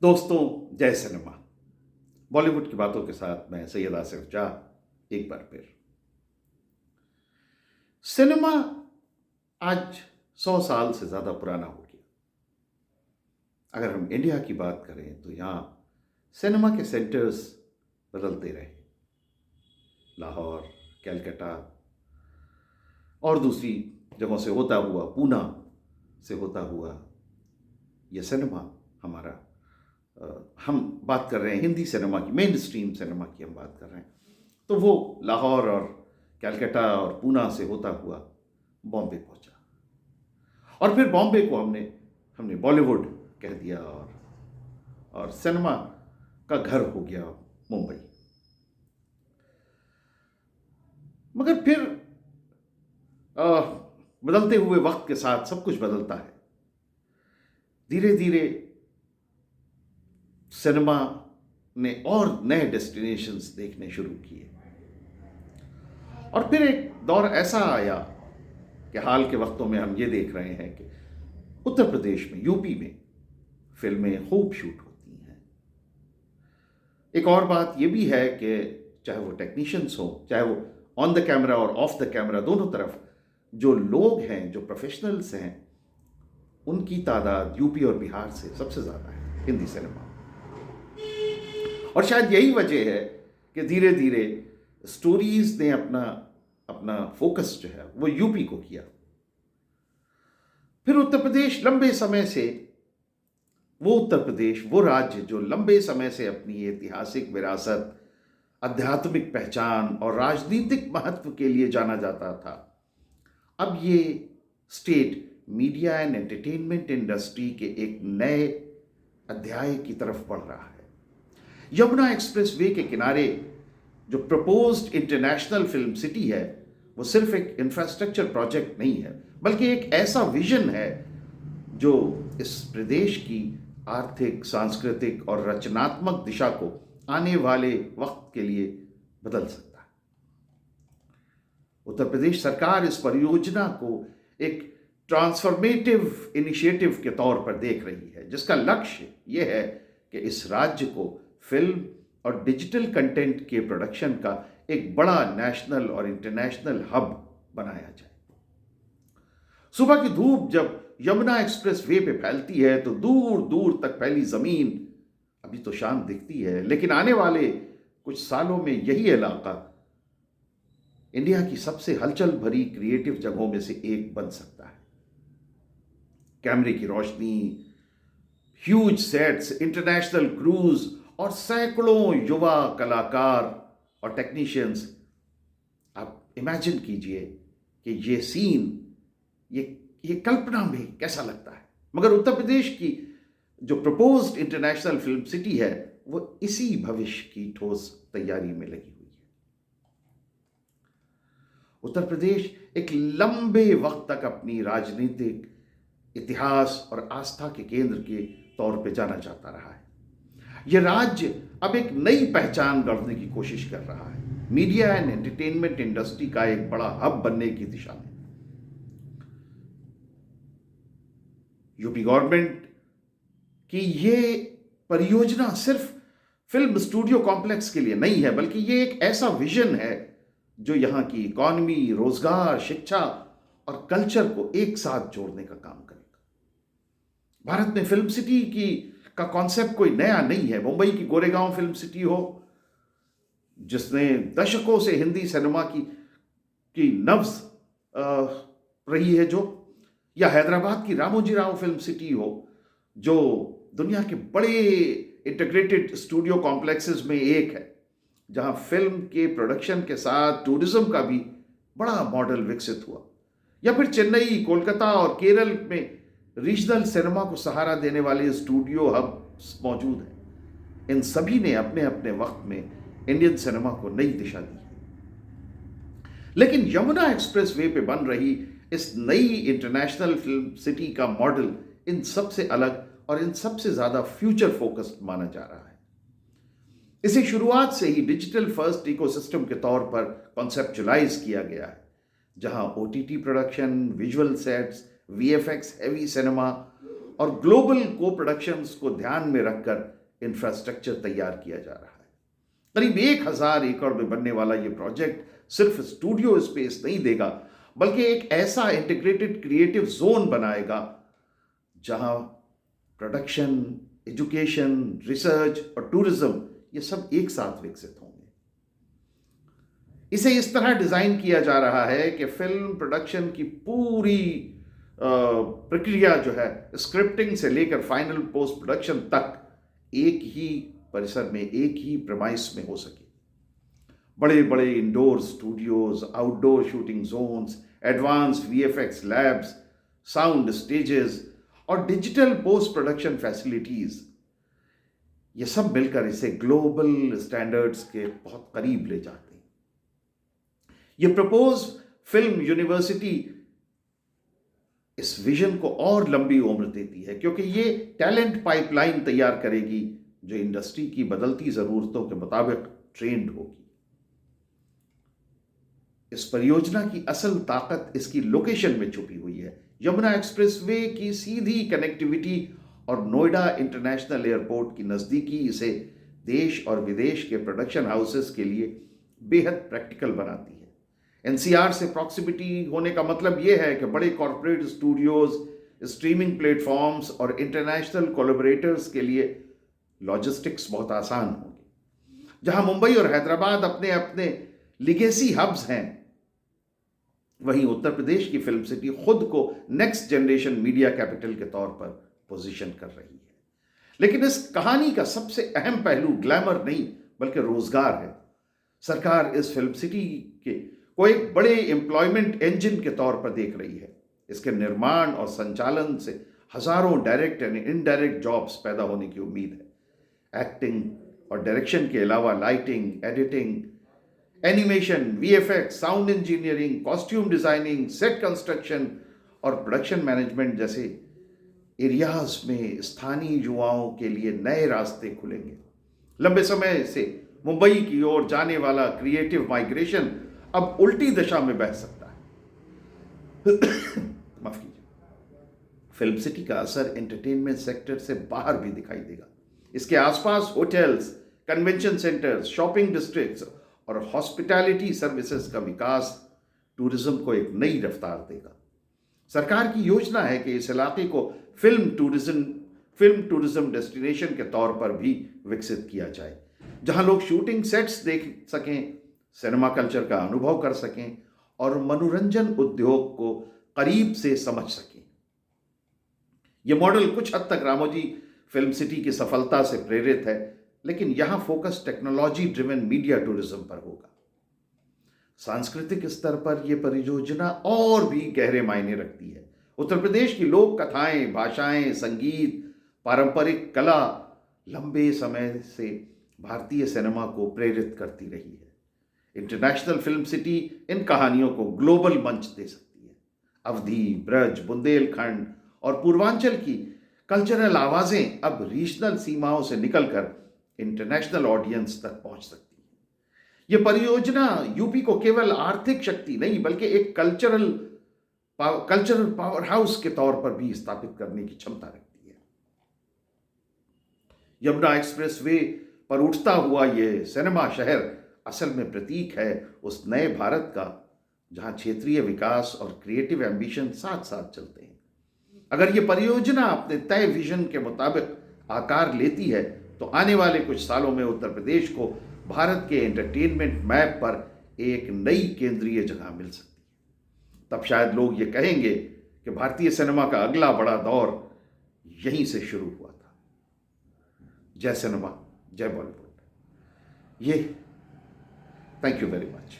दोस्तों, जय सिनेमा। बॉलीवुड की बातों के साथ मैं सैयद आसिफ जाह एक बार फिर। सिनेमा आज 100 साल से ज़्यादा पुराना हो गया। अगर हम इंडिया की बात करें तो यहाँ सिनेमा के सेंटर्स बदलते रहे। लाहौर, कलकत्ता और दूसरी जगहों से होता हुआ, पूना से होता हुआ ये सिनेमा हमारा हम बात कर रहे हैं हिंदी सिनेमा की, मेन स्ट्रीम सिनेमा की हम बात कर रहे हैं। तो वो लाहौर और कलकत्ता और पूना से होता हुआ बॉम्बे पहुंचा और फिर बॉम्बे को हमने बॉलीवुड कह दिया और सिनेमा का घर हो गया मुंबई। मगर फिर बदलते हुए वक्त के साथ सब कुछ बदलता है। धीरे धीरे सिनेमा ने और नए डेस्टिनेशंस देखने शुरू किए और फिर एक दौर ऐसा आया कि हाल के वक्तों में हम ये देख रहे हैं कि उत्तर प्रदेश में, यूपी में फिल्में खूब शूट होती हैं। एक और बात ये भी है कि चाहे वो टेक्नीशियंस हो, चाहे वो ऑन द कैमरा और ऑफ द कैमरा, दोनों तरफ जो लोग हैं, जो प्रोफेशनल्स हैं, उनकी तादाद यूपी और बिहार से सबसे ज़्यादा है हिंदी सिनेमा। और शायद यही वजह है कि धीरे धीरे स्टोरीज ने अपना फोकस जो है वो यूपी को किया। फिर उत्तर प्रदेश लंबे समय से, वो उत्तर प्रदेश, वो राज्य जो लंबे समय से अपनी ऐतिहासिक विरासत, आध्यात्मिक पहचान और राजनीतिक महत्व के लिए जाना जाता था, अब ये state media and entertainment industry के एक नए अध्याय की तरफ बढ़ रहा है। यमुना एक्सप्रेसवे के किनारे जो प्रपोज्ड इंटरनेशनल फिल्म सिटी है, वो सिर्फ एक इंफ्रास्ट्रक्चर प्रोजेक्ट नहीं है, बल्कि एक ऐसा विजन है जो इस प्रदेश की आर्थिक, सांस्कृतिक और रचनात्मक दिशा को आने वाले वक्त के लिए बदल सकता है। उत्तर प्रदेश सरकार इस परियोजना को एक ट्रांसफॉर्मेटिव इनिशिएटिव के तौर पर देख रही है, जिसका लक्ष्य यह है कि इस राज्य को फिल्म और डिजिटल कंटेंट के प्रोडक्शन का एक बड़ा नेशनल और इंटरनेशनल हब बनाया जाए। सुबह की धूप जब यमुना एक्सप्रेस वे पे फैलती है तो दूर दूर तक फैली जमीन अभी तो शांत दिखती है, लेकिन आने वाले कुछ सालों में यही इलाका इंडिया की सबसे हलचल भरी क्रिएटिव जगहों में से एक बन सकता है। कैमरे की रोशनी, ह्यूज सेट्स, इंटरनेशनल क्रूज और सैकड़ों युवा कलाकार और टेक्नीशियंस। आप इमेजिन कीजिए कि ये सीन, ये कल्पना में कैसा लगता है। मगर उत्तर प्रदेश की जो प्रपोज्ड इंटरनेशनल फिल्म सिटी है, वो इसी भविष्य की ठोस तैयारी में लगी हुई है। उत्तर प्रदेश एक लंबे वक्त तक अपनी राजनीतिक इतिहास और आस्था के केंद्र के तौर पे जाना जाता रहा है। यह राज्य अब एक नई पहचान गढ़ने की कोशिश कर रहा है, मीडिया एंड एंटरटेनमेंट इंडस्ट्री का एक बड़ा हब बनने की दिशा में। यूपी गवर्नमेंट की ये परियोजना सिर्फ फिल्म स्टूडियो कॉम्प्लेक्स के लिए नहीं है, बल्कि ये एक ऐसा विजन है जो यहाँ की इकॉनमी, रोजगार, शिक्षा और कल्चर को एक साथ जोड़ने का काम करेगा। भारत में फिल्म सिटी का कॉन्सेप्ट कोई नया नहीं है। मुंबई की गोरेगांव फिल्म सिटी हो, जिसने दशकों से हिंदी सिनेमा की नब्ज रही है, जो, या हैदराबाद की रामोजी राव फिल्म सिटी हो, जो दुनिया के बड़े इंटीग्रेटेड स्टूडियो कॉम्प्लेक्सेस में एक है, जहां फिल्म के प्रोडक्शन के साथ टूरिज्म का भी बड़ा मॉडल विकसित हुआ। या फिर चेन्नई, कोलकाता और केरल में रीजनल सिनेमा को सहारा देने वाले स्टूडियो हब्स मौजूद हैं। इन सभी ने अपने अपने वक्त में इंडियन सिनेमा को नई दिशा दी है। लेकिन यमुना एक्सप्रेस वे पे बन रही इस नई इंटरनेशनल फिल्म सिटी का मॉडल इन सबसे अलग और इन सबसे ज्यादा फ्यूचर फोकस्ड माना जा रहा है। इसे शुरुआत से ही डिजिटल फर्स्ट इकोसिस्टम के तौर पर कॉन्सेप्चुलाइज किया गया है, जहां OTT production, visual sets, VFX, heavy cinema और ग्लोबल को प्रोडक्शंस को ध्यान में रखकर इंफ्रास्ट्रक्चर तैयार किया जा रहा है। करीब 1000 एकड़ में बनने वाला यह प्रोजेक्ट सिर्फ स्टूडियो स्पेस नहीं देगा, बल्कि एक ऐसा इंटीग्रेटेड क्रिएटिव जोन बनाएगा जहां प्रोडक्शन, एजुकेशन, रिसर्च और टूरिज्म ये सब एक साथ विकसित होंगे। इसे इस तरह डिजाइन किया जा रहा है कि फिल्म प्रोडक्शन की पूरी प्रक्रिया जो है, स्क्रिप्टिंग से लेकर फाइनल पोस्ट प्रोडक्शन तक एक ही परिसर में, एक ही प्रेमाइस में हो सके। बड़े बड़े indoor studios, outdoor shooting zones, advance VFX labs, sound stages और डिजिटल पोस्ट प्रोडक्शन फैसिलिटीज, ये सब मिलकर इसे ग्लोबल स्टैंडर्ड्स के बहुत करीब ले जाते हैं। ये प्रपोज फिल्म यूनिवर्सिटी इस विजन को और लंबी उम्र देती है, क्योंकि ये टैलेंट पाइपलाइन तैयार करेगी जो इंडस्ट्री की बदलती जरूरतों के मुताबिक ट्रेंड होगी। इस परियोजना की असल ताकत इसकी लोकेशन में छुपी हुई है। यमुना एक्सप्रेसवे की सीधी कनेक्टिविटी और नोएडा इंटरनेशनल एयरपोर्ट की नजदीकी इसे देश और विदेश के प्रोडक्शन हाउसेस के लिए बेहद प्रैक्टिकल बनाती है। एनसीआर से प्रॉक्सिमिटी होने का मतलब यह है कि बड़े कॉर्पोरेट स्टूडियोज, स्ट्रीमिंग प्लेटफॉर्म्स और इंटरनेशनल कोलैबोरेटर्स के लिए लॉजिस्टिक्स बहुत आसान होगी। जहां मुंबई और हैदराबाद अपने अपने लिगेसी हब्स हैं, वहीं उत्तर प्रदेश की फिल्म सिटी खुद को नेक्स्ट जनरेशन मीडिया कैपिटल के तौर पर पोजीशन कर रही है। लेकिन इस कहानी का सबसे अहम पहलू ग्लैमर नहीं बल्कि रोजगार है। सरकार इस फिल्म सिटी को एक बड़े एम्प्लॉयमेंट इंजन के तौर पर देख रही है। इसके निर्माण और संचालन से हजारों डायरेक्ट एंड इनडायरेक्ट जॉब्स पैदा होने की उम्मीद है। एक्टिंग और डायरेक्शन के अलावा lighting, editing, animation, VFX, sound engineering, costume designing, set construction और प्रोडक्शन मैनेजमेंट जैसे एरियाज में स्थानीय युवाओं के लिए नए रास्ते खुलेंगे। लंबे समय से मुंबई की ओर जाने वाला क्रिएटिव माइग्रेशन अब उल्टी दिशा में बह सकता है। माफ कीजिए। फिल्म सिटी का असर एंटरटेनमेंट सेक्टर से बाहर भी दिखाई देगा। इसके आसपास hotels, convention centres, shopping districts और हॉस्पिटैलिटी सर्विसेज का विकास टूरिज्म को एक नई रफ्तार देगा। सरकार की योजना है कि इस इलाके को फिल्म टूरिज्म डेस्टिनेशन के तौर पर भी विकसित किया जाए, जहां लोग शूटिंग सेट्स देख सकें, सिनेमा कल्चर का अनुभव कर सकें और मनोरंजन उद्योग को करीब से समझ सकें। यह मॉडल कुछ हद तक रामोजी फिल्म सिटी की सफलता से प्रेरित है, लेकिन यहां focus technology driven media tourism पर होगा। सांस्कृतिक स्तर पर यह परियोजना और भी गहरे मायने रखती है। उत्तर प्रदेश की लोक कथाएं, भाषाएं, संगीत, पारंपरिक कला लंबे समय से भारतीय सिनेमा को प्रेरित करती रही है। इंटरनेशनल फिल्म सिटी इन कहानियों को ग्लोबल मंच दे सकती है। अवधी, ब्रज, बुंदेलखंड और पूर्वांचल की कल्चरल आवाजें अब रीजनल सीमाओं से निकलकर इंटरनेशनल ऑडियंस तक पहुंच सकती है। यह परियोजना यूपी को केवल आर्थिक शक्ति नहीं बल्कि एक कल्चरल पावर हाउस के तौर पर भी स्थापित करने की क्षमता रखती है। यमुना एक्सप्रेसवे पर उठता हुआ यह सिनेमा शहर असल में प्रतीक है उस नए भारत का, जहां क्षेत्रीय विकास और क्रिएटिव एम्बिशन साथ साथ चलते हैं। अगर यह परियोजना अपने तय विजन के मुताबिक आकार लेती है तो आने वाले कुछ सालों में उत्तर प्रदेश को भारत के एंटरटेनमेंट मैप पर एक नई केंद्रीय जगह मिल सकती है। तब शायद लोग ये कहेंगे कि भारतीय सिनेमा का अगला बड़ा दौर यहीं से शुरू हुआ था। जय सिनेमा, जय बॉलीवुड। ये थैंक यू वेरी मच।